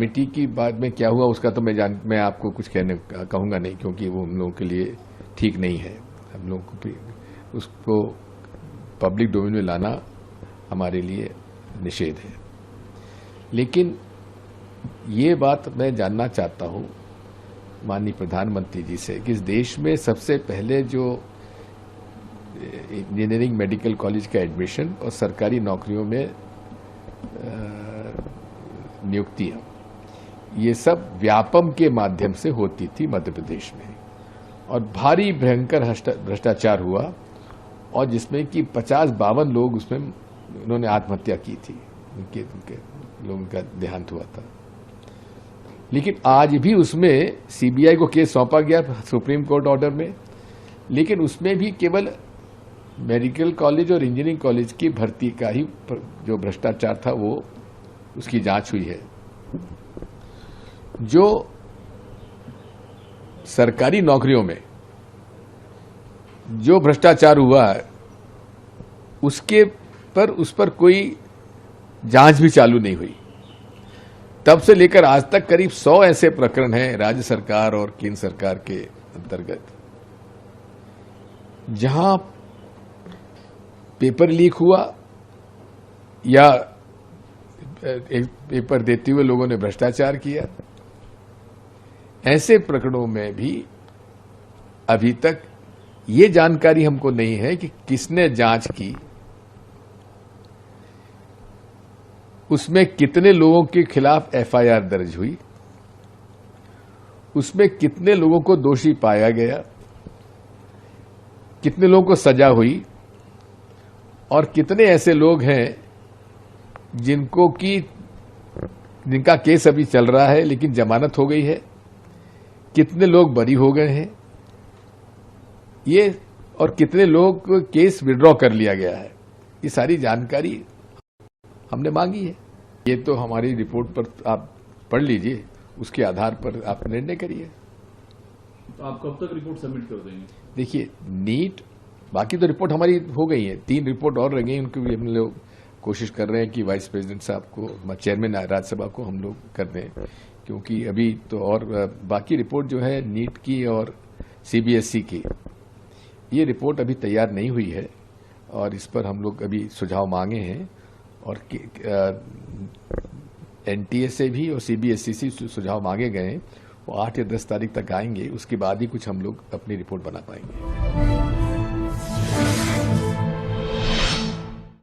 Committee की बाद में क्या हुआ उसका तो मैं आपको कुछ कहूंगा नहीं, क्योंकि वो हम लोगों के लिए ठीक नहीं है। हम लोगों को भी उसको पब्लिक डोमेन में लाना हमारे लिए निषेध है। लेकिन ये बात मैं जानना चाहता हूं माननीय प्रधानमंत्री जी से कि इस देश में सबसे पहले जो इंजीनियरिंग मेडिकल कॉलेज का एडमिशन और सरकारी नौकरियों में नियुक्तियां, ये सब व्यापम के माध्यम से होती थी मध्य प्रदेश में, और भारी भयंकर भ्रष्टाचार हुआ, और जिसमें कि 50-52 लोग उसमें उन्होंने आत्महत्या की थी, उनके लोगों का देहांत हुआ था। लेकिन आज भी उसमें सीबीआई को केस सौंपा गया सुप्रीम कोर्ट ऑर्डर में, लेकिन उसमें भी केवल मेडिकल कॉलेज और इंजीनियरिंग कॉलेज की भर्ती का ही जो भ्रष्टाचार था वो उसकी जांच हुई है। जो सरकारी नौकरियों में जो भ्रष्टाचार हुआ है उस पर कोई जांच भी चालू नहीं हुई। तब से लेकर आज तक करीब 100 ऐसे प्रकरण हैं राज्य सरकार और केंद्र सरकार के अंतर्गत, जहां पेपर लीक हुआ या एक पेपर देते हुए लोगों ने भ्रष्टाचार किया। ऐसे प्रकरणों में भी अभी तक ये जानकारी हमको नहीं है कि किसने जांच की, उसमें कितने लोगों के खिलाफ एफआईआर दर्ज हुई, उसमें कितने लोगों को दोषी पाया गया, कितने लोगों को सजा हुई, और कितने ऐसे लोग हैं जिनका केस अभी चल रहा है लेकिन जमानत हो गई है, कितने लोग बरी हो गए हैं ये, और कितने लोग केस विड्रॉ कर लिया गया है, ये सारी जानकारी हमने मांगी है। ये तो हमारी रिपोर्ट पर आप पढ़ लीजिए, उसके आधार पर आप निर्णय करिए। तो आप कब तक रिपोर्ट सबमिट कर देंगे? देखिए, नीट बाकी तो रिपोर्ट हमारी हो गई है, 3 रिपोर्ट और रह गई, उनकी भी हम लोग कोशिश कर रहे हैं कि वाइस प्रेसिडेंट साहब को, चेयरमैन राज्यसभा को हम लोग कर दें, क्योंकि अभी तो और बाकी रिपोर्ट जो है नीट की और सीबीएसई की, ये रिपोर्ट अभी तैयार नहीं हुई है, और इस पर हम लोग अभी सुझाव मांगे हैं, और एनटीए से भी और सीबीएसई से सुझाव मांगे गए हैं। वो 8 या 10 तारीख तक आएंगे, उसके बाद ही कुछ हम लोग अपनी रिपोर्ट बना पाएंगे।